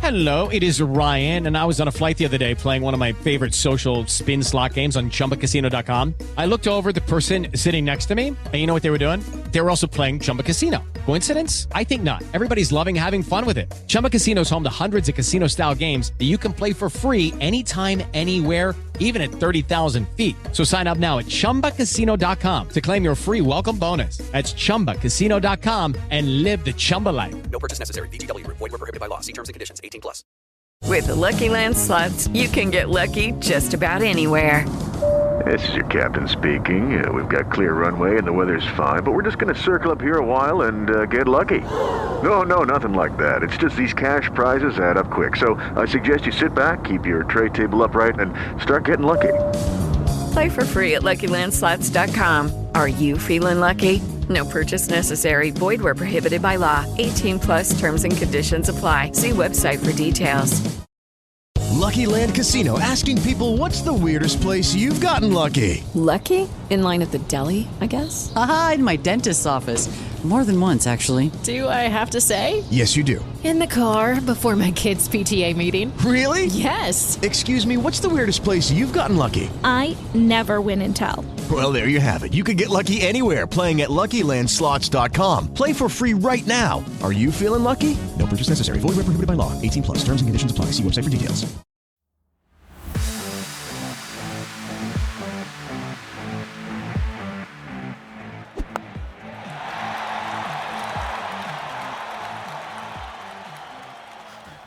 Hello, it is Ryan, and I was on a flight the other day playing one of my favorite social spin slot games on ChumbaCasino.com. I looked over at the person sitting next to me, and you know what they were doing? They were also playing Chumba Casino. Coincidence? I think not. Everybody's loving having fun with it. Chumba Casino is home to hundreds of casino-style games that you can play for free anytime, anywhere, even at 30,000 feet. So sign up now at ChumbaCasino.com to claim your free welcome bonus. That's ChumbaCasino.com and live the Chumba life. No purchase necessary. VGW. Void were prohibited by law. See terms and conditions. 18+. With the Lucky Land Slots, you can get lucky just about anywhere. This is your captain speaking. We've got clear runway and the weather's fine, but we're just going to circle up here a while and get lucky. No, nothing like that. It's just these cash prizes add up quick. So I suggest you sit back, keep your tray table upright, and start getting lucky. Play for free at LuckyLandSlots.com. Are you feeling lucky? No purchase necessary. Void where prohibited by law. 18+ terms and conditions apply. See website for details. Lucky Land Casino, asking people, what's the weirdest place you've gotten lucky? Lucky? In line at the deli, I guess? Aha, in my dentist's office. More than once, actually. Do I have to say? Yes, you do. In the car before my kids' PTA meeting. Really? Yes. Excuse me, what's the weirdest place you've gotten lucky? I never win and tell. Well, there you have it. You can get lucky anywhere, playing at LuckyLandSlots.com. Play for free right now. Are you feeling lucky? No purchase necessary. Void where prohibited by law. 18+. Terms and conditions apply. See website for details.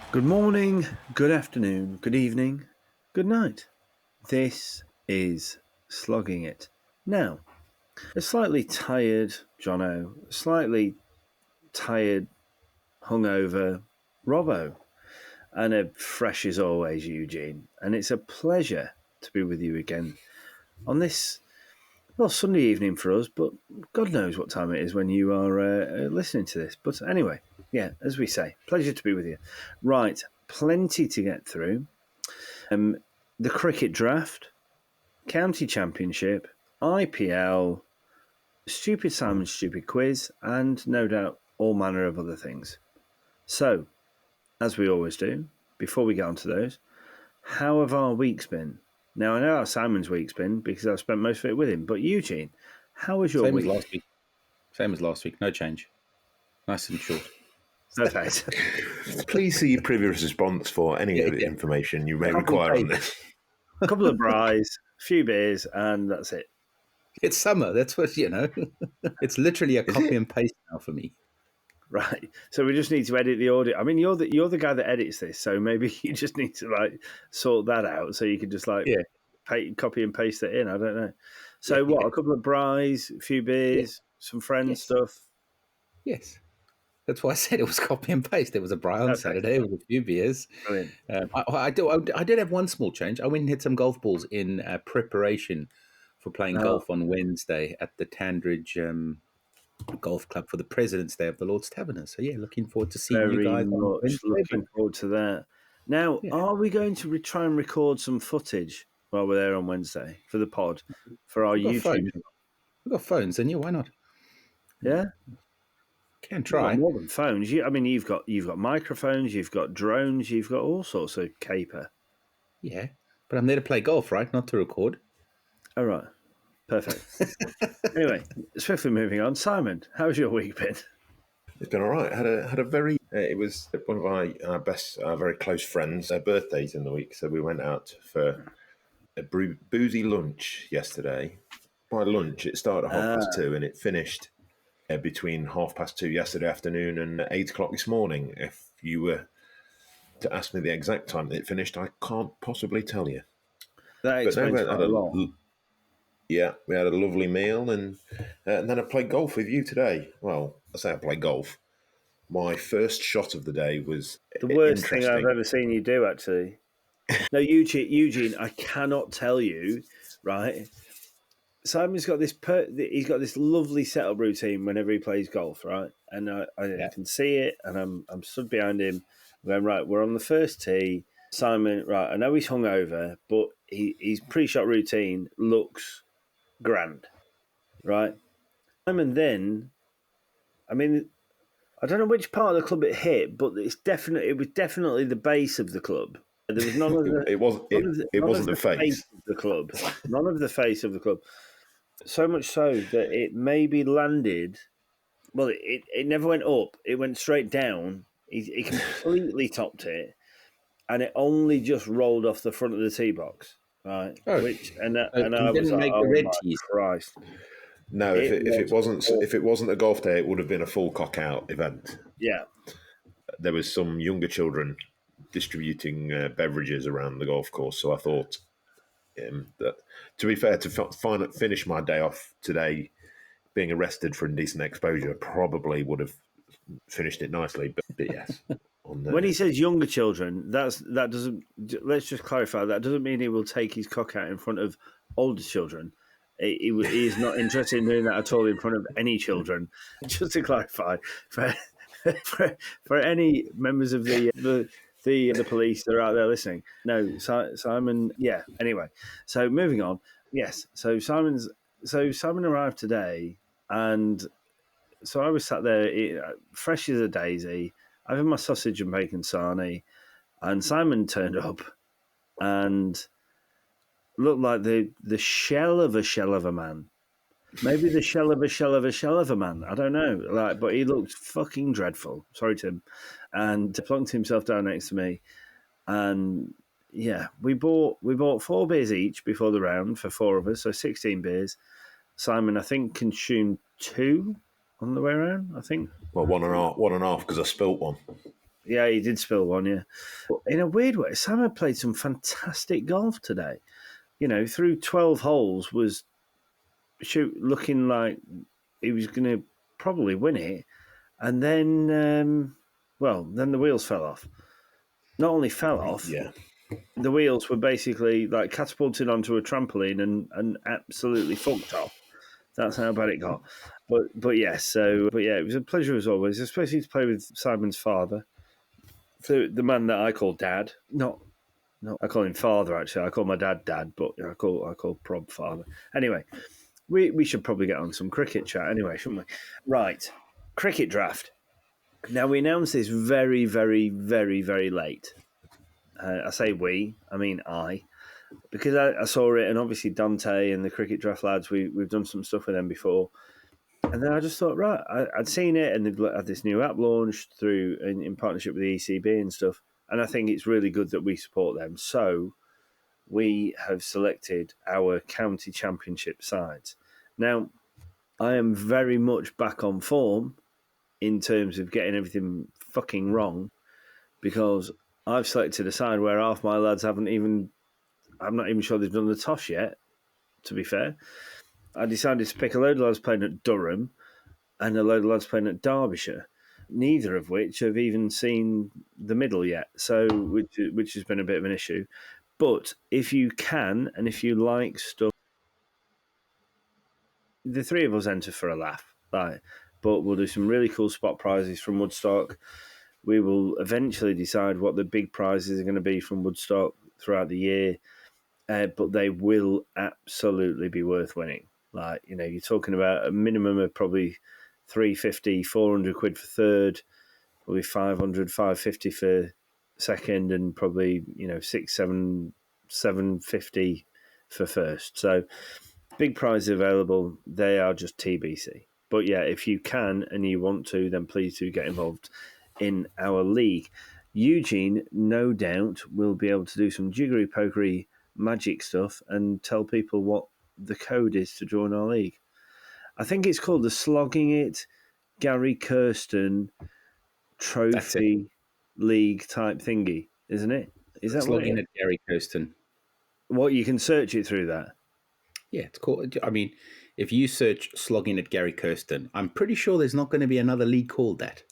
Good morning, good afternoon, good evening, good night. This is Slogging It. Now, a slightly tired Johnno, slightly tired, hungover Robbo, and a fresh as always Eugene. And it's a pleasure to be with you again on this, well, Sunday evening for us, but God knows what time it is when you are listening to this. But anyway, yeah, as we say, pleasure to be with you. Right, plenty to get through. The cricket draft, county championship, IPL, stupid Simon's stupid quiz, and no doubt all manner of other things. So, as we always do, before we get onto those, how have our weeks been? Now, I know how Simon's week's been because I've spent most of it with him, but Eugene, how was your week? Same as last week, no change. Nice and short. Perfect. Please see your previous response for any information you may require on this. A couple of Braais, a few beers, and that's it. It's summer. That's what, it's literally a copy and paste now for me. Right. So we just need to edit the audio. I mean, you're the guy that edits this, so maybe you just need to sort that out so you can just copy and paste it in. I don't know. So a couple of Braais, a few beers, some friends stuff. Yes. That's why I said it was copy and paste. There was a Braai on Saturday with a few beers. Brilliant. I did have one small change. I went and hit some golf balls in preparation for playing golf on Wednesday at the Tandridge Golf Club for the President's Day of the Lord's Taverners. So, looking forward to seeing you guys. Looking forward to that. Now, are we going to try and record some footage while we're there on Wednesday for the pod, for our YouTube? We've got phones, and why not? Yeah? Can try. More than phones. You've got microphones, you've got drones, you've got all sorts of caper. Yeah, but I'm there to play golf, right? Not to record. All right. Perfect. Anyway, swiftly moving on. Simon, how's your week been? It's been all right. Had a very. It was one of our best, very close friends' birthdays in the week, so we went out for a boozy lunch yesterday. By lunch, it started at 2:30 and it finished between 2:30 yesterday afternoon and 8 o'clock this morning. If you were to ask me the exact time that it finished, I can't possibly tell you. That explains quite a lot. Yeah, we had a lovely meal and then I played golf with you today. Well, I say I played golf. My first shot of the day was the worst thing I've ever seen you do, actually. No, Eugene, I cannot tell you, right? Simon's got this. He's got this lovely setup routine whenever he plays golf, right? And I can see it, and I'm stood behind him. I'm going, right, we're on the first tee. Simon, right? I know he's hungover, but his pre-shot routine looks grand, right? Simon then, I mean, I don't know which part of the club it hit, but it was definitely the base of the club. There was none of the. It wasn't the face of the club. None of the face of the club. So much so that it maybe landed. Well, it never went up. It went straight down. He completely topped it, and it only just rolled off the front of the tee box. Right, Oh. and I was like, make the red my tees. Christ. No, if it wasn't a golf day, it would have been a full cock out event. Yeah. There was some younger children distributing beverages around the golf course, so I thought that, to be fair, to finish my day off today, being arrested for indecent exposure probably would have finished it nicely. But yes, when he says younger children, that doesn't. Let's just clarify. That doesn't mean he will take his cock out in front of older children. He is not interested in doing that at all in front of any children. Just to clarify, for any members of the police that are out there listening, no, Simon. Yeah. Anyway, so moving on. Yes. So Simon arrived today, and so I was sat there, fresh as a daisy, having my sausage and bacon sarnie, and Simon turned up, and looked like the shell of a man. Maybe the shell of a man. I don't know. But he looked fucking dreadful. Sorry, Tim. And plunked himself down next to me. And yeah, we bought 4 beers each before the round for 4 of us, so 16 beers. Simon, I think, consumed 2 on the way around, I think. Well, one and a half because I spilt one. Yeah, he did spill one, yeah. In a weird way, Simon played some fantastic golf today. Through 12 holes was looking like he was going to probably win it. And then, then the wheels fell off. Not only fell off, the wheels were basically like catapulted onto a trampoline and absolutely fucked off. That's how bad it got. But yeah, it was a pleasure as always, especially to play with Simon's father, the man that I call Dad. No, I call him father, actually. I call my dad, but I call Prob father. Anyway, we should probably get on some cricket chat anyway, shouldn't we? Right, cricket draft. Now, we announced this very, very, very, very late. I say we, I mean I, because I saw it, and obviously Dante and the cricket draft lads, we've done some stuff with them before. And then I just thought, right, I'd seen it, and they've had this new app launched in partnership with the ECB and stuff. And I think it's really good that we support them. So we have selected our county championship sides. Now, I am very much back on form in terms of getting everything fucking wrong, because I've selected a side where half my lads I'm not even sure they've done the toss yet, to be fair. I decided to pick a load of lads playing at Durham and a load of lads playing at Derbyshire, neither of which have even seen the middle yet, so which has been a bit of an issue. But if you can, and if you like stuff, the 3 of us enter for a laugh, right? But we'll do some really cool spot prizes from Woodstock. We will eventually decide what the big prizes are going to be from Woodstock throughout the year, but they will absolutely be worth winning. You're talking about a minimum of probably 350, 400 quid for third, probably 500, 550 for second, and probably 6, 7, 750 for first. So big prizes available. They are just TBC. But yeah, if you can and you want to, then please do get involved in our league. Eugene, no doubt, will be able to do some jiggery pokery magic stuff and tell people what the code is to join our league. I think it's called the Slogging It Gary Kirsten Trophy League type thingy, isn't it? Is that Slogging It Gary Kirsten? What, you can search it through that? Yeah, it's called. I mean, if you search Slogging It Gary Kirsten, I'm pretty sure there's not going to be another league called that.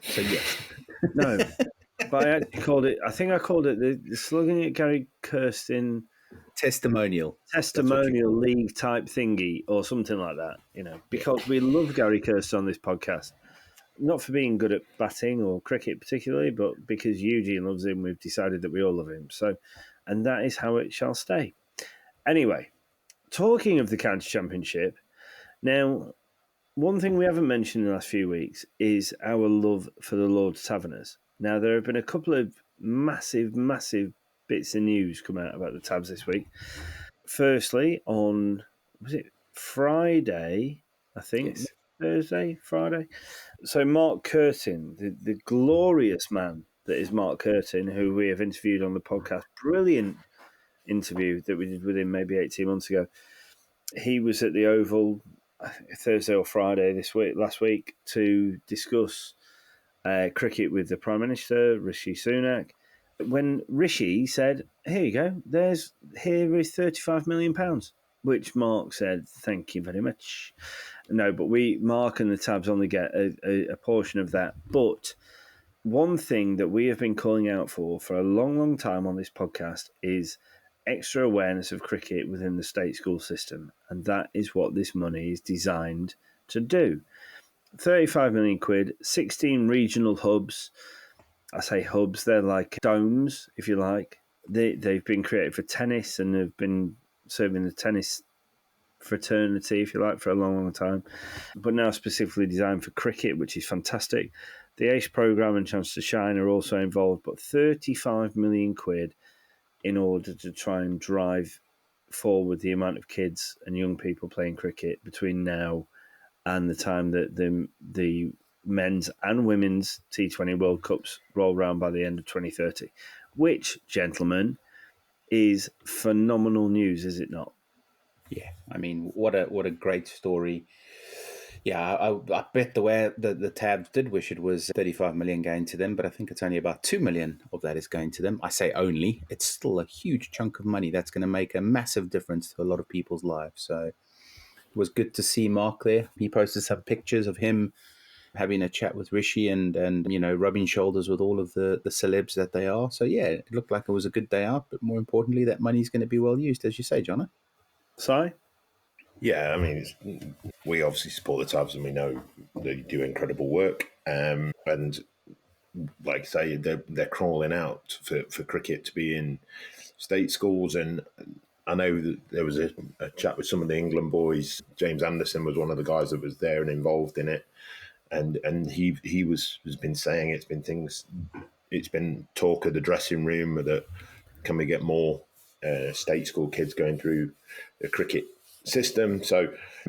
So yes, no, but I actually called it. I think I called it the Slogging It Gary Kirsten testimonial league type thingy or something like that, because we love Gary Kirsten on this podcast, not for being good at batting or cricket particularly, but because Eugene loves him, we've decided that we all love him. So, and that is how it shall stay. Anyway, talking of the county championship, now One thing we haven't mentioned in the last few weeks is our love for the Lord's Taverners. Now, there have been a couple of massive bits of news come out about the Tabs this week. Firstly, on, was it Friday? I think. Yes. Thursday, Friday. So Mark Curtin, the glorious man that is Mark Curtin, who we have interviewed on the podcast, brilliant interview that we did with him maybe 18 months ago. He was at the Oval Thursday or Friday last week to discuss cricket with the Prime Minister, Rishi Sunak. When Rishi said, "Here you go, here is £35 million," which Mark said, "Thank you very much." No, but Mark and the Tabs only get a portion of that. But one thing that we have been calling out for a long time on this podcast is extra awareness of cricket within the state school system, and that is what this money is designed to do. 35 million quid, 16 regional hubs. I say hubs, they're like domes, if you like. They've been created for tennis and have been serving the tennis fraternity, if you like, for a long time, but now specifically designed for cricket, which is fantastic. The ACE programme and Chance to Shine are also involved, but 35 million quid in order to try and drive forward the amount of kids and young people playing cricket between now and the time that the men's and women's T20 World Cups roll round by the end of 2030, which, gentlemen, is phenomenal news, is it not? Yeah, I mean, what a great story. Yeah, I bet the way the Tabs did wish it was 35 million going to them, but I think it's only about 2 million of that is going to them. I say only. It's still a huge chunk of money that's going to make a massive difference to a lot of people's lives. So it was good to see Mark there. He posted some pictures of him having a chat with Rishi and rubbing shoulders with all of the celebs that they are. So yeah, it looked like it was a good day out, but more importantly, that money's going to be well used, as you say, Johnno. Si? Yeah, I mean, we obviously support the Tabs and we know they do incredible work. And like I say, they're crawling out for cricket to be in state schools. And I know that there was a chat with some of the England boys. James Anderson was one of the guys that was there and involved in it. And he has been saying it's been talk of the dressing room that can we get more state school kids going through the cricket system. So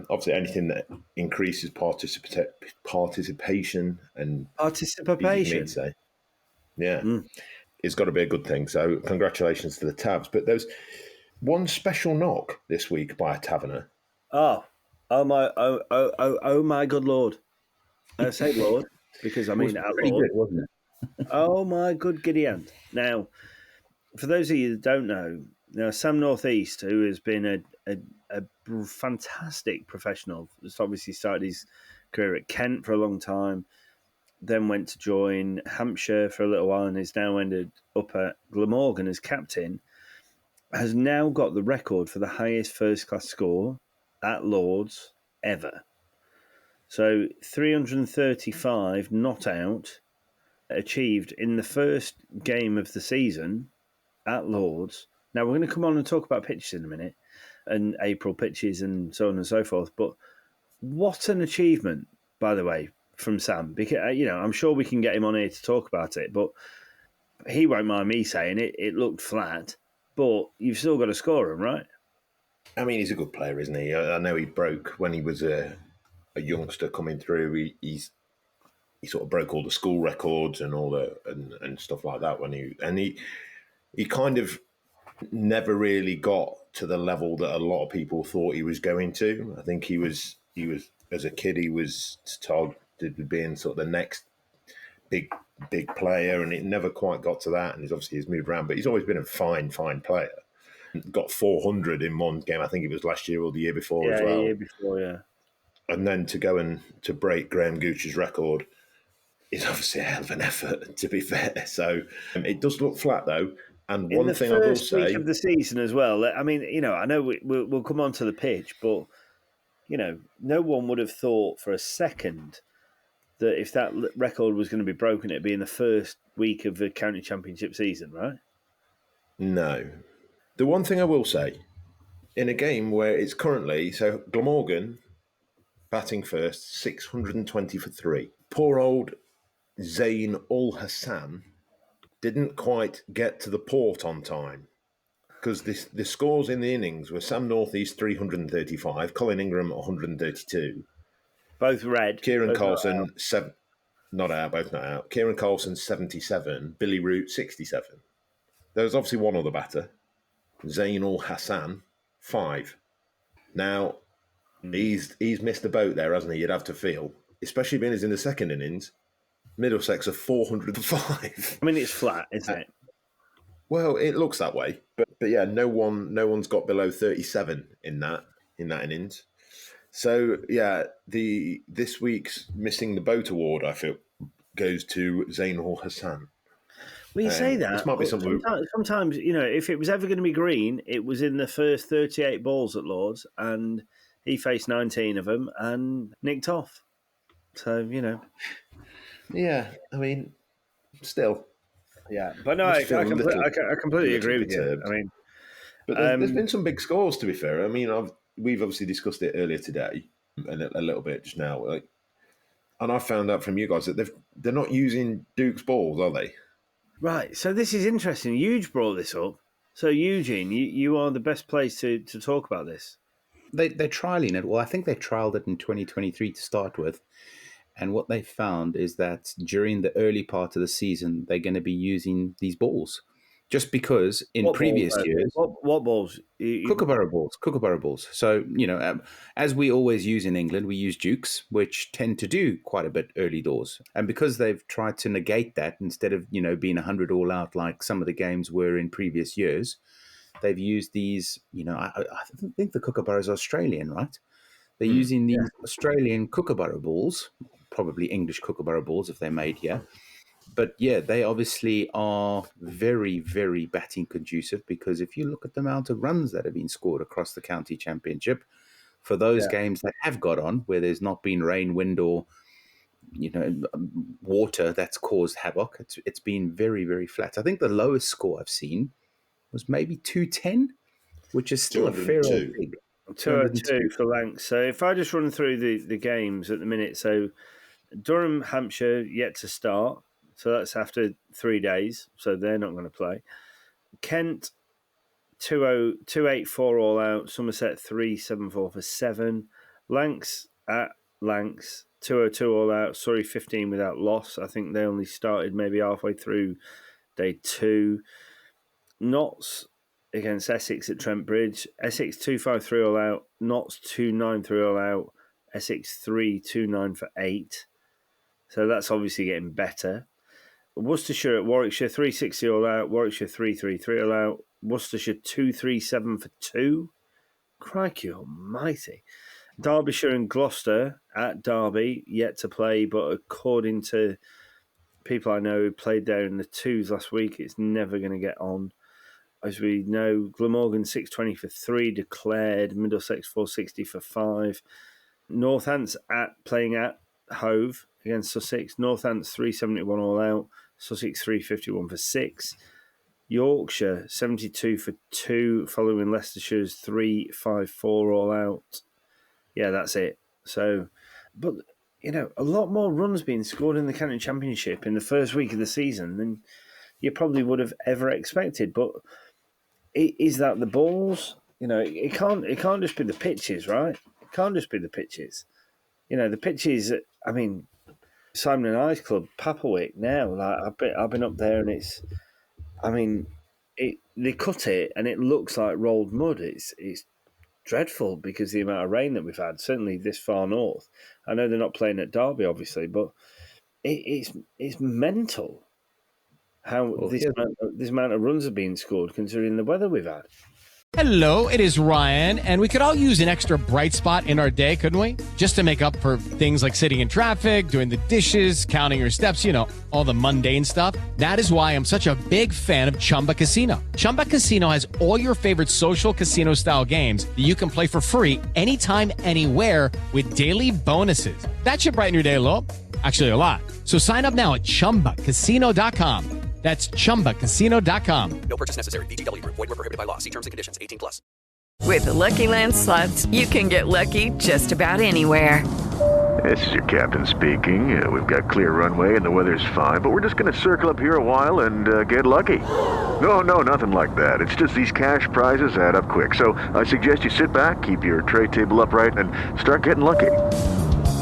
obviously anything that increases participation and participation, it's got to be a good thing. So congratulations to the Tabs. But there's one special knock this week by a Taverner. Oh my good Lord. I say Lord because I mean our Lord, good, wasn't it? Oh my good Gideon. Now, for those of you that don't know, Sam Northeast, who has been a fantastic professional, has obviously started his career at Kent for a long time, then went to join Hampshire for a little while and has now ended up at Glamorgan as captain, has now got the record for the highest first-class score at Lords ever. So 335 not out achieved in the first game of the season at Lords. Now, we're going to come on and talk about pitches in a minute and April pitches and so on and so forth. But what an achievement, by the way, from Sam. Because, I'm sure we can get him on here to talk about it, but he won't mind me saying it. It looked flat, but you've still got to score him, right? I mean, he's a good player, isn't he? I know he broke when he was a youngster coming through. He sort of broke all the school records and all and stuff like that when he kind of never really got to the level that a lot of people thought he was going to. I think he was as a kid he was targeted with being sort of the next big player, and it never quite got to that. And he's moved around, but he's always been a fine player. Got 400 in one game. I think it was last year or the year before as well. Yeah, the year before, yeah. And then to go and to break Graham Gooch's record is obviously a hell of an effort, to be fair. So it does look flat, though. And one thing I will say, in the first week of the season as well. I mean, I know we'll come on to the pitch, but no one would have thought for a second that if that record was going to be broken, it'd be in the first week of the county championship season, right? No. The one thing I will say, in a game where it's currently, so Glamorgan batting first, 620 for 3. Poor old Zain Ul Hassan didn't quite get to the port on time because the scores in the innings were Sam Northeast 335, Colin Ingram 132. Both red. Kieran Carlson, not out, both not out. Kieran Carlson 77, Billy Root 67. There was obviously one other batter, Zain Ul Hassan, 5. Now, he's missed the boat there, hasn't he? You'd have to feel, especially being as in the second innings. Middlesex are 405. I mean, it's flat, isn't it? Well, it looks that way, but yeah, no one's got below 37 in that innings. So yeah, this week's missing the boat award, I feel, goes to Zain Ul Hassan. Well, you say that. This might be something. Sometimes, if it was ever going to be green, it was in the first 38 balls at Lord's, and he faced 19 of them and nicked off. So, Yeah, I mean, still. Yeah, but no, I completely agree with you. I mean, but there's been some big scores, to be fair. I mean, we've obviously discussed it earlier today and a little bit just now. And I found out from you guys that they're not using Duke's balls, are they? Right. So this is interesting. Euge brought this up. So Eugene, you are the best place to talk about this. They're trialing it. Well, I think they trialed it in 2023 to start with. And what they found is that during the early part of the season, they're going to be using these balls. Just because in previous years... What balls? Kookaburra balls. So, as we always use in England, we use Dukes, which tend to do quite a bit early doors. And because they've tried to negate that, instead of, being 100 all out like some of the games were in previous years, they've used these, I think the Kookaburra is Australian, right? They're using these Australian Kookaburra balls, probably English Kookaburra balls if they're made here. But yeah, they obviously are very, very batting conducive, because if you look at the amount of runs that have been scored across the county championship for those games that have got on, where there's not been rain, wind, or water that's caused havoc, it's been very, very flat. I think the lowest score I've seen was maybe 210, which is still a fair old big. 202 for Lancs. So if I just run through the games at the minute, so Durham, Hampshire yet to start. So that's after 3 days. So they're not going to play. Kent, 284 all out. Somerset, 374 for 7. Lancs at Lancs, 202 all out. Surrey, 15 without loss. I think they only started maybe halfway through day 2. Notts against Essex at Trent Bridge. Essex 253 all out. Notts 293 all out. Essex 329 for 8. So that's obviously getting better. Worcestershire at Warwickshire 360 all out. Warwickshire 333 all out. Worcestershire 237 for 2. Crikey almighty. Derbyshire and Gloucester at Derby yet to play, but according to people I know who played there in the 2s last week, it's never going to get on. As we know, Glamorgan 620 for 3 declared, Middlesex 460 for 5. Northants playing at Hove against Sussex. Northants 371 all out, Sussex 351 for 6. Yorkshire 72 for 2, following Leicestershire's 354 all out. Yeah, that's it. So, but a lot more runs being scored in the county championship in the first week of the season than you probably would have ever expected. But is that the balls? It can't just be the pitches, right? It can't just be the pitches. The pitches. I mean, Simon and I's club, Papawick. Now, I've been up there, and it's. I mean, they cut it, and it looks like rolled mud. It's dreadful because of the amount of rain that we've had. Certainly this far north. I know they're not playing at Derby, obviously, but it's mental. How this amount of runs are being scored considering the weather we've had. Hello, it is Ryan, and we could all use an extra bright spot in our day, couldn't we? Just to make up for things like sitting in traffic, doing the dishes, counting your steps, all the mundane stuff. That is why I'm such a big fan of Chumba Casino. Chumba Casino has all your favorite social casino-style games that you can play for free anytime, anywhere with daily bonuses. That should brighten your day a little. Actually, a lot. So sign up now at ChumbaCasino.com. That's ChumbaCasino.com. No purchase necessary. VGW Group. Void where prohibited by law. See terms and conditions. 18+. With the Lucky Land Slots, you can get lucky just about anywhere. This is your captain speaking. We've got clear runway and the weather's fine, but we're just going to circle up here a while and get lucky. No, nothing like that. It's just these cash prizes add up quick. So I suggest you sit back, keep your tray table upright, and start getting lucky.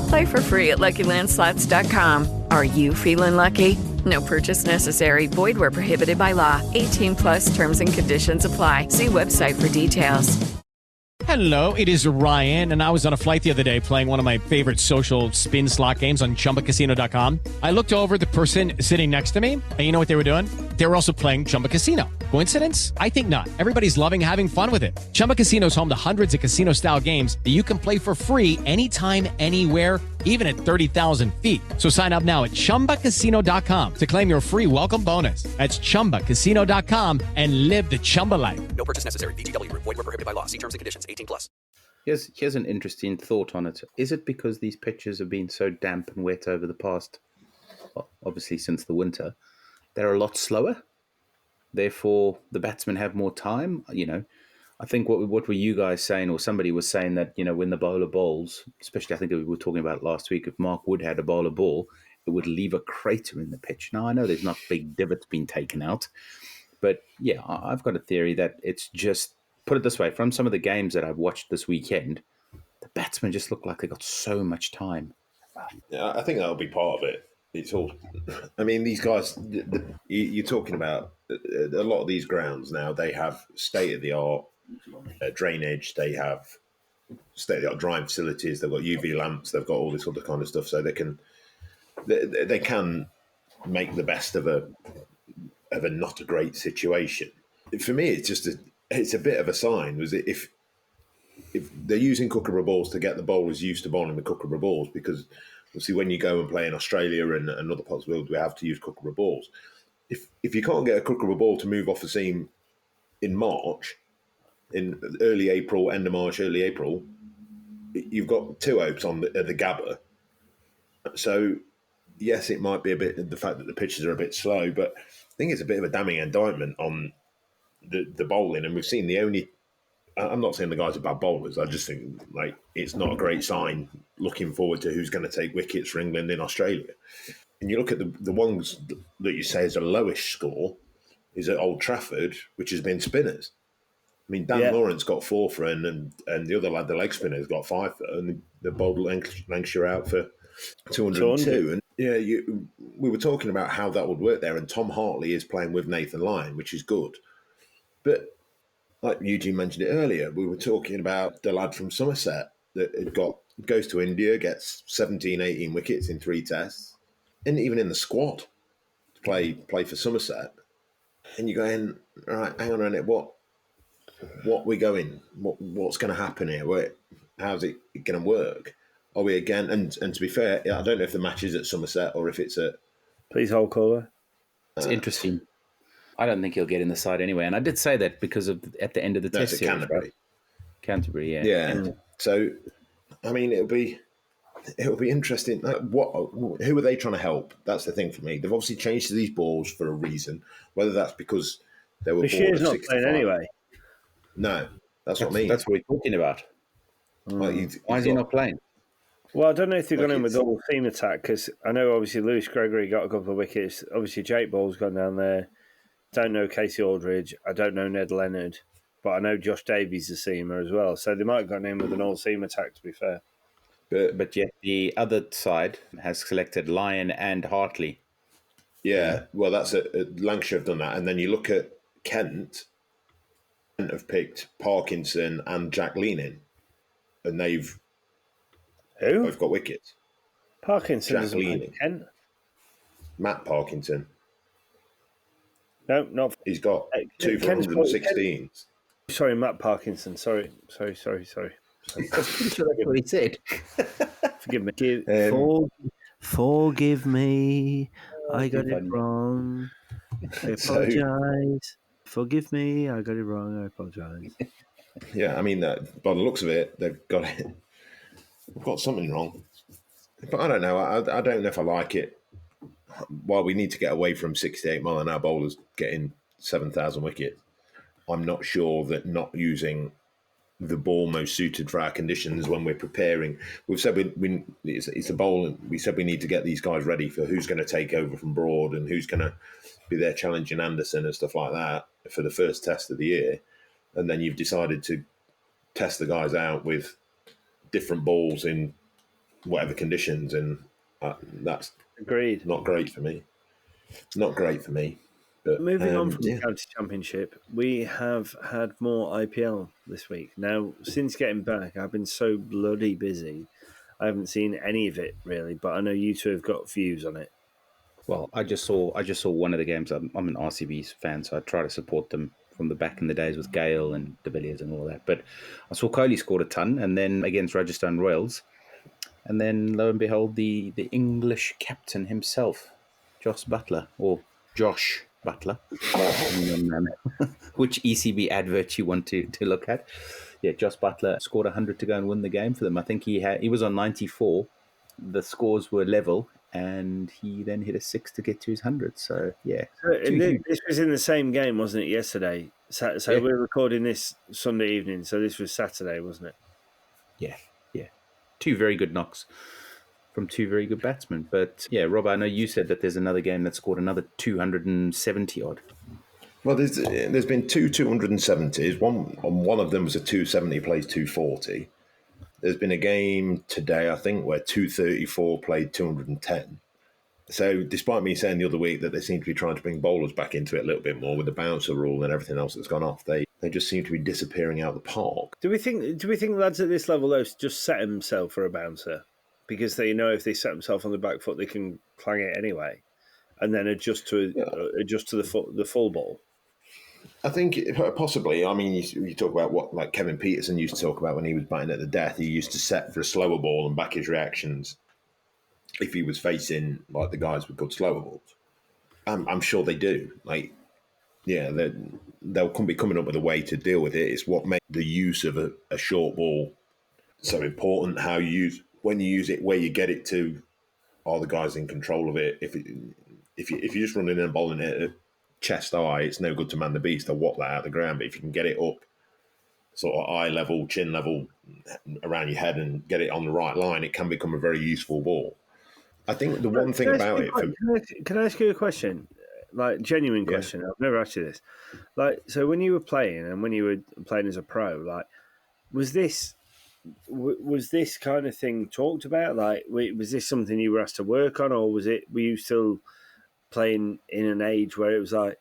Play for free at LuckyLandSlots.com. Are you feeling lucky? No purchase necessary. Void where prohibited by law. 18 plus terms and conditions apply. See website for details. Hello, it is Ryan, and I was on a flight the other day playing one of my favorite social spin slot games on chumbacasino.com. I looked over at the person sitting next to me, and you know what they were doing? They were also playing Chumba Casino. Coincidence? I think not. Everybody's loving having fun with it. Chumba Casino is home to hundreds of casino-style games that you can play for free anytime, anywhere, even at 30,000 feet. So sign up now at chumbacasino.com to claim your free welcome bonus. That's chumbacasino.com and live the Chumba life. No purchase necessary. VGW. Void where prohibited by law. See terms and conditions. 18 plus. Here's an interesting thought on it. Is it because these pitches have been so damp and wet over the past, well, obviously since the winter, they're a lot slower? Therefore, the batsmen have more time? I think what were you guys saying, or somebody was saying that, when the bowler bowls, especially I think we were talking about it last week, if Mark Wood had a bowler ball, it would leave a crater in the pitch. Now, I know there's not big divots being taken out, but yeah, I've got a theory that it's just, put it this way, from some of the games that I've watched this weekend, the batsmen just look like they got so much time. Yeah, I think that'll be part of it. It's all. I mean, these guys. You're talking about a lot of these grounds now. They have state of the art drainage. They have state of the art drying facilities. They've got UV lamps. They've got all this other kind of stuff. So they can make the best of a not a great situation. For me, it's a bit of a sign. Was it if they're using Kookaburra balls to get the bowlers used to bowling the Kookaburra balls, because obviously when you go and play in Australia and other parts of the world, we have to use Kookaburra balls. If you can't get a Kookaburra ball to move off the seam in March, in early April, end of March, early April, you've got two outs on the Gabba. So yes, it might be a bit the fact that the pitches are a bit slow, but I think it's a bit of a damning indictment on the bowling. And we've seen I'm not saying the guys are bad bowlers. I just think it's not a great sign looking forward to who's going to take wickets for England in Australia. And you look at the ones that you say is a lowish score is at Old Trafford, which has been spinners. I mean, Dan Lawrence got 4 for and the other lad, the leg spinner, has got 5 for, and the bowled Lancashire out for 202. And we were talking about how that would work there, and Tom Hartley is playing with Nathan Lyon, which is good. But like Eugene mentioned it earlier, we were talking about the lad from Somerset that goes to India, gets 17, 18 wickets in 3 tests, and even in the squad to play for Somerset. And you're going, all right, hang on a minute, what we going? What's going to happen here? How's it going to work? Are we again? And to be fair, I don't know if the match is at Somerset or if it's at. Please hold caller. It's interesting. I don't think he'll get in the side anyway. And I did say that because of at the end of the test series. Canterbury. Right? Canterbury, yeah. Yeah. So, I mean, it'll be interesting. Who are they trying to help? That's the thing for me. They've obviously changed to these balls for a reason. Whether that's because they were Bashir's not playing anyway. No, that's what I mean. That's what we're talking about. Why is he not playing? Well, I don't know if they've gone in with double seam attack, because I know obviously Lewis Gregory got a couple of wickets. Obviously Jake Ball's gone down there. Don't know Casey Aldridge. I don't know Ned Leonard. But I know Josh Davies is a seamer as well. So they might have gone in with an all-seam attack, to be fair. But yet the other side has selected Lyon and Hartley. Yeah, well, that's Lancashire have done that. And then you look at Kent have picked Parkinson and Jack Leaning. And they've both got wickets. Parkinson Jack doesn't Leaning. play Kent. Matt Parkinson. No, not. He's got 2 for 116. Sorry, Matt Parkinson. Sorry. I'm pretty sure that's what he said. Forgive me. Forgive me. I got it wrong. I apologise. Forgive me. I got it wrong. I apologise. Yeah, I mean, by the looks of it, they've got something wrong. But I don't know. I don't know if I like it. While we need to get away from 68 mile an hour bowlers getting 7,000 wickets, I'm not sure that not using the ball most suited for our conditions when we're preparing. We've said it's a bowl, and we said we need to get these guys ready for who's going to take over from Broad and who's going to be there challenging Anderson and stuff like that for the first test of the year. And then you've decided to test the guys out with different balls in whatever conditions, and that's agreed. Not great for me. Not great for me. But, moving on from the county championship, we have had more IPL this week. Now, since getting back, I've been so bloody busy. I haven't seen any of it really, but I know you two have got views on it. Well, I just saw one of the games. I'm an RCB fan, so I try to support them from the back in the days with Gale and De Villiers and all that. But I saw Kohli scored a ton, and then against Rajasthan Royals, and then lo and behold, the English captain himself, Josh Butler, which ECB advert you want to look at. Yeah, Josh Butler scored 100 to go and win the game for them. I think he was on 94. The scores were level, and he then hit a 6 to get to his 100. So, yeah. This was in the same game, wasn't it, yesterday? So yeah. We're recording this Sunday evening, so this was Saturday, wasn't it? Yeah. Two very good knocks from two very good batsmen. But, yeah, Rob, I know you said that there's another game that scored another 270-odd. Well, there's been two 270s. One of them was a 270 plays 240. There's been a game today, I think, where 234 played 210. So despite me saying the other week that they seem to be trying to bring bowlers back into it a little bit more with the bouncer rule and everything else that's gone off, they just seem to be disappearing out the park. Do we think lads at this level, though, just set themselves for a bouncer? Because they know if they set themselves on the back foot, they can clang it anyway, and then adjust to the full ball. I think possibly. I mean, you talk about what like Kevin Peterson used to talk about when he was batting at the death. He used to set for a slower ball and back his reactions if he was facing like the guys with good slower balls. I'm sure they do. Like, yeah, they'll be coming up with a way to deal with it. It's what makes the use of a short ball so important. How when you use it, where you get it to. Are the guys in control of it? If you're just running in and bowling it chest high, it's no good to man the beast. They'll whop that out of the ground. But if you can get it up sort of eye level, chin level around your head and get it on the right line, it can become a very useful ball. I think the one thing about it... Can I ask you a question? Like, genuine question. I've never asked you this. Like, so when you were playing and when you were playing as a pro, like, was this kind of thing talked about? Like, was this something you were asked to work on, or were you still playing in an age where it was like,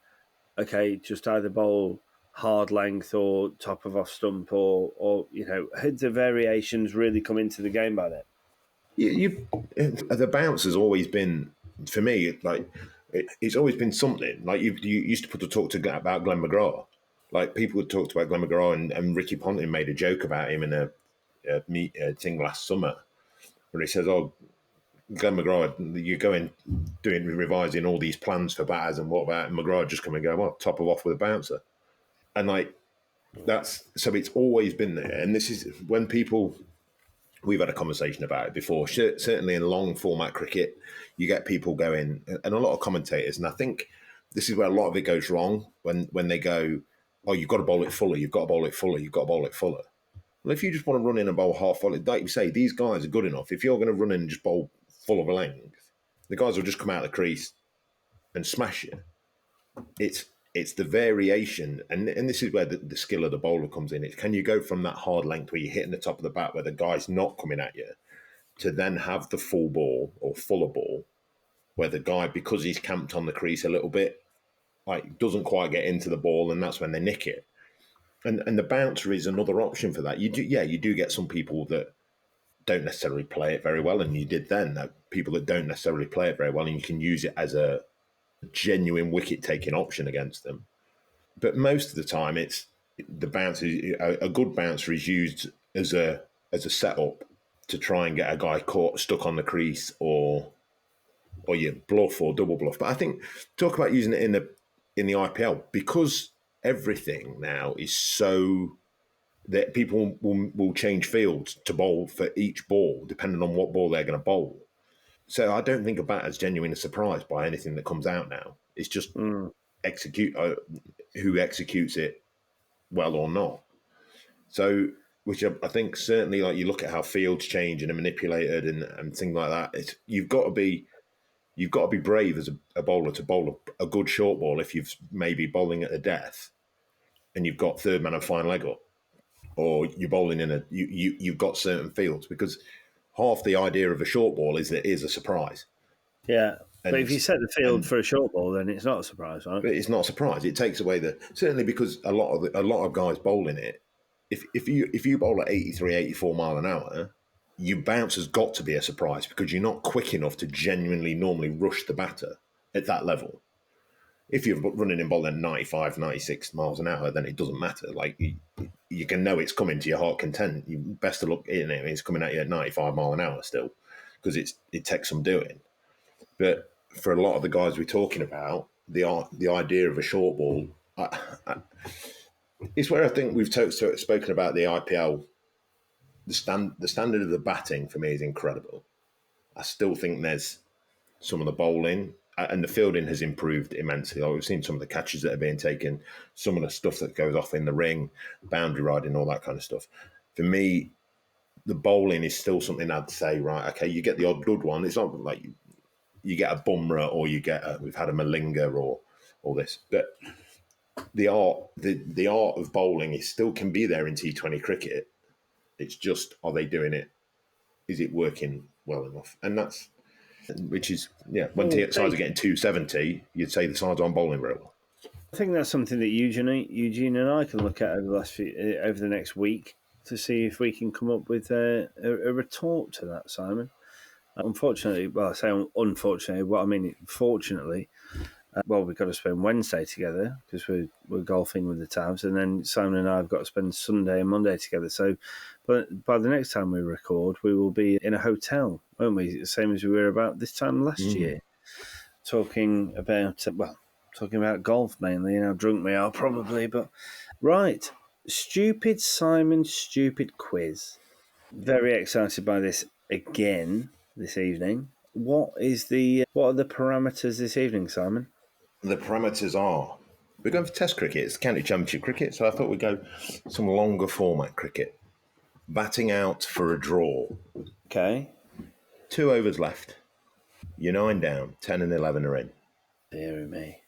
okay, just either bowl hard length or top of off stump, or had the variations really come into the game by then? The bounce has always been, for me, like it's always been something. Like you used to put a talk about Glenn McGrath. Like people would talk about Glenn McGrath, and Ricky Ponting made a joke about him in a thing last summer, where he says, "Oh, Glenn McGrath, you're revising all these plans for batters, and what about McGrath just come and go, well, top off with a bouncer." And like so it's always been there. And this is when we've had a conversation about it before. Certainly in long format cricket, you get people going, and a lot of commentators, and I think this is where a lot of it goes wrong when they go, "Oh, you've got to bowl it fuller, you've got to bowl it fuller, you've got to bowl it fuller." Well, if you just want to run in and bowl half full, like you say, these guys are good enough. If you're going to run in and just bowl full of a length, the guys will just come out of the crease and smash you. It's the variation, and this is where the skill of the bowler comes in. It's can you go from that hard length where you're hitting the top of the bat where the guy's not coming at you, to then have the full ball or fuller ball where the guy, because he's camped on the crease a little bit, like doesn't quite get into the ball, and that's when they nick it. And the bouncer is another option for that. You do get some people that don't necessarily play it very well, and you did then. People that don't necessarily play it very well, and you can use it as a genuine wicket-taking option against them. But most of the time, it's the bouncer. A good bouncer is used as a setup to try and get a guy stuck on the crease, or you bluff or double bluff. But I think talk about using it in the IPL, because everything now is so that people will change fields to bowl for each ball depending on what ball they're going to bowl. So I don't think a batter's genuinely surprised by anything that comes out now. It's just who executes it well or not. So which I think certainly, like, you look at how fields change and are manipulated and things like that. You've got to be brave as a bowler to bowl a good short ball if you've maybe bowling at a death and you've got third man and fine leg up, or you're bowling in you've got certain fields, because half the idea of a short ball is that it is a surprise. Yeah. But if you set the field for a short ball, then it's not a surprise, right? But it's not a surprise. It takes away certainly, because a lot of guys bowling it. If you bowl at 83, 84 mile an hour, your bounce has got to be a surprise, because you're not quick enough to genuinely normally rush the batter at that level. If you're running in bowling at 95, 96 miles an hour, then it doesn't matter. Like, you can know it's coming to your heart content. You best of luck, it's coming at you at 95 mile an hour still, because it takes some doing. But for a lot of the guys we're talking about, the idea of a short ball, it's where I think we've spoken about the IPL. The standard of the batting for me is incredible. I still think there's some of the bowling and the fielding has improved immensely. Like, we've seen some of the catches that are being taken, some of the stuff that goes off in the ring, boundary riding, all that kind of stuff. For me, the bowling is still something I'd say, right, okay, you get the odd good one. It's not like you get a Bumrah, or we've had a Malinga, or all this. But the art of bowling still can be there in T20 cricket. It's just, are they doing it? Is it working well enough? And when sides are getting 270, you'd say the sides aren't bowling very well. I think that's something that Eugene and I can look at over the next week to see if we can come up with a retort to that, Simon. Unfortunately, well, I say unfortunately, what I mean, fortunately, we've got to spend Wednesday together because we're golfing with the Tavs, and then Simon and I have got to spend Sunday and Monday together. So, but by the next time we record, we will be in a hotel, won't we? Same as we were about this time last year, talking about golf mainly, and how drunk we are probably. But right, stupid Simon, stupid quiz. Very excited by this again this evening. What are the parameters this evening, Simon? The parameters are, we're going for Test cricket. It's county championship cricket, so I thought we'd go some longer format cricket. Batting out for a draw. Okay. 2 overs left. You're 9 down. 10 and 11 are in. Dear me.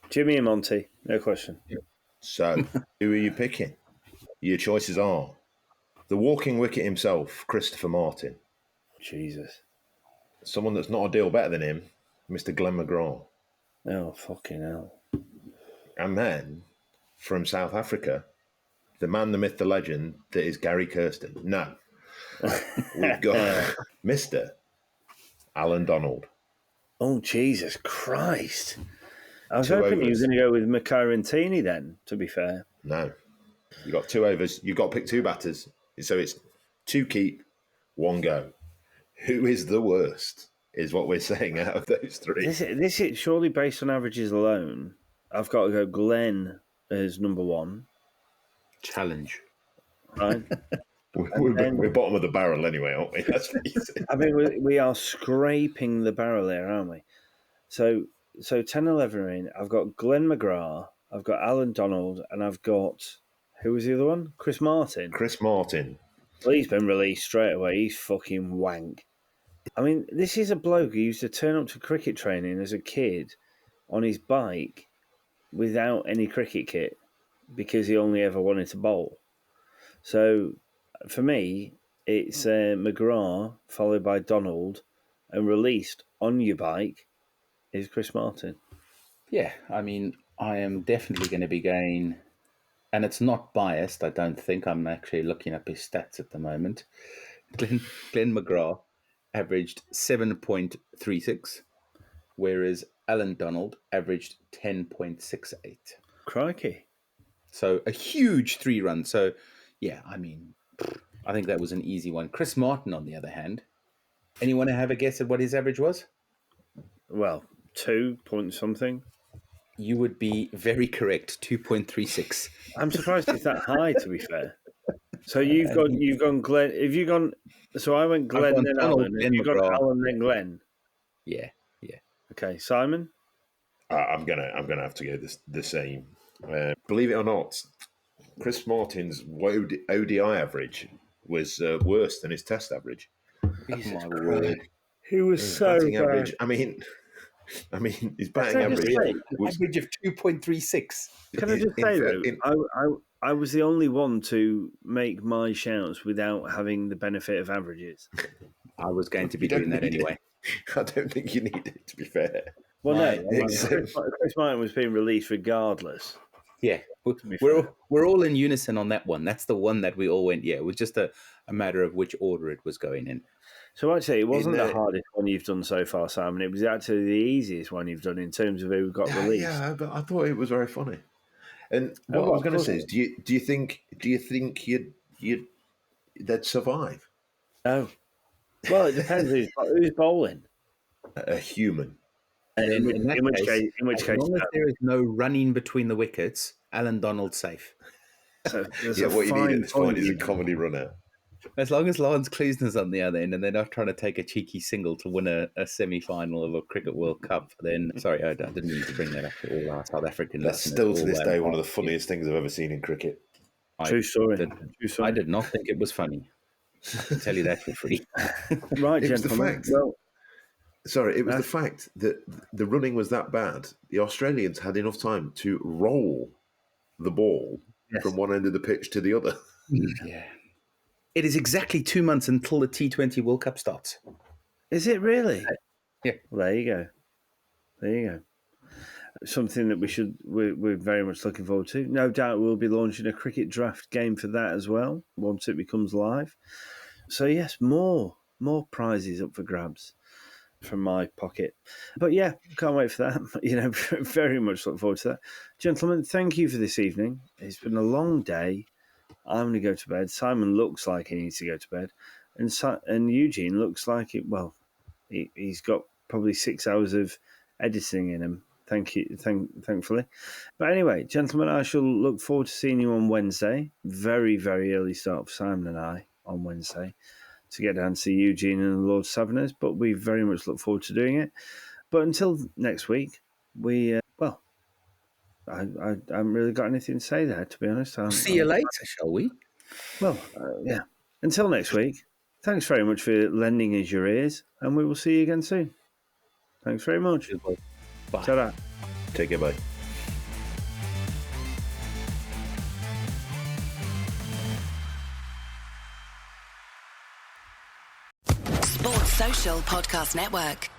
Jimmy and Monty, no question. So, who are you picking? Your choices are the walking wicket himself, Christopher Martin. Jesus. Someone that's not a deal better than him, Mr. Glenn McGrath. Oh, fucking hell. And then, from South Africa, the man, the myth, the legend, that is Gary Kirsten. No. We've got Mr. Alan Donald. Oh, Jesus Christ. I was 2 hoping you were overs. going to go with Makarantini then, to be fair. No. You got 2 overs. You've got to pick 2 batters. So it's 2 keep, 1 go. Who is the worst, is what we're saying out of those 3. This is surely based on averages alone. I've got to go Glenn as number 1. Challenge. Right? We're bottom of the barrel anyway, aren't we? That's easy. I mean, we are scraping the barrel there, aren't we? So 10, 11 are in. I've got Glenn McGrath, I've got Alan Donald, and I've got, who was the other one? Chris Martin. Chris Martin. Well, he's been released straight away. He's fucking wank. I mean, this is a bloke who used to turn up to cricket training as a kid on his bike without any cricket kit because he only ever wanted to bowl. So, for me, it's McGrath followed by Donald, and released on your bike is Chris Martin. Yeah, I mean, I am definitely going to be going, and it's not biased, I don't think. I'm actually looking up his stats at the moment. Glenn McGrath averaged 7.36, whereas Alan Donald averaged 10.68. Crikey. So a huge 3 run. So, yeah, I mean, I think that was an easy one. Chris Martin, on the other hand, anyone have a guess at what his average was? Well, 2 point something. You would be very correct, 2.36. I'm surprised it's that high, to be fair. So you've gone Glenn. Have you gone? So I went Glenn then Donald, Alan. then You've got McGrath. Alan then Glenn. Yeah. Okay, Simon. I'm gonna have to go the same. Believe it or not, Chris Martin's ODI average was worse than his Test average. Jesus my Christ. word. He was His so batting bad. average. I mean, his batting Can I just average say- was Average of 2.36. Can I just say though, I was the only one to make my shouts without having the benefit of averages. I was going to be You don't doing that need it. anyway. I don't think you need it, to be fair. Well, Right. no, Chris Martin was being released regardless. Yeah, be we're fair. we're all in unison on that one. That's the one that we all went. Yeah, it was just a matter of which order it was going in. So actually, it wasn't In, the hardest one you've done so far, Simon. It was actually the easiest one you've done in terms of who got released. Yeah, but I thought it was very funny. And Oh, what I well, was going to of say course. is, do you think they'd survive? No. Well, it depends who's bowling. A human. And In which as case, long as no. there is no running between the wickets, Alan Donald's safe. So there's Yeah, a what you fine need at this point is a point. comedy run out. As long as Lawrence Kleesner's on the other end and they're not trying to take a cheeky single to win a semi-final of a Cricket World Cup, then, sorry, I didn't mean to bring that up to all our South African That's listeners. still to all this our- day one of the funniest things I've ever seen in cricket. True story. Did, True I did not think it was funny. I can tell you that for free. Right, It was the gentlemen. fact. Well, Sorry, it was the fact that the running was that bad. The Australians had enough time to roll the ball from one end of the pitch to the other. Yeah. It is exactly 2 months until the T20 World Cup starts. is it really? Yeah. Well, there you go. There you go. Something that we're very much looking forward to. No doubt we'll be launching a cricket draft game for that as well once it becomes live. So yes, more prizes up for grabs from my pocket. But yeah, can't wait for that. Very much look forward to that. Gentlemen, thank you for this evening. It's been a long day. I'm going to go to bed. Simon looks like he needs to go to bed. And Eugene looks like it. Well, he's got probably 6 hours of editing in him. Thankfully. But anyway, gentlemen, I shall look forward to seeing you on Wednesday. Very, very early start for Simon and I on Wednesday to get down to see Eugene and the Lord Taverners. But we very much look forward to doing it. But until next week, I haven't really got anything to say there, to be honest. See you later, shall we? Well, yeah. Until next week, thanks very much for lending us your ears, and we will see you again soon. Thanks very much. Bye. Ta-ra. Take care, bye. Sports Social Podcast Network.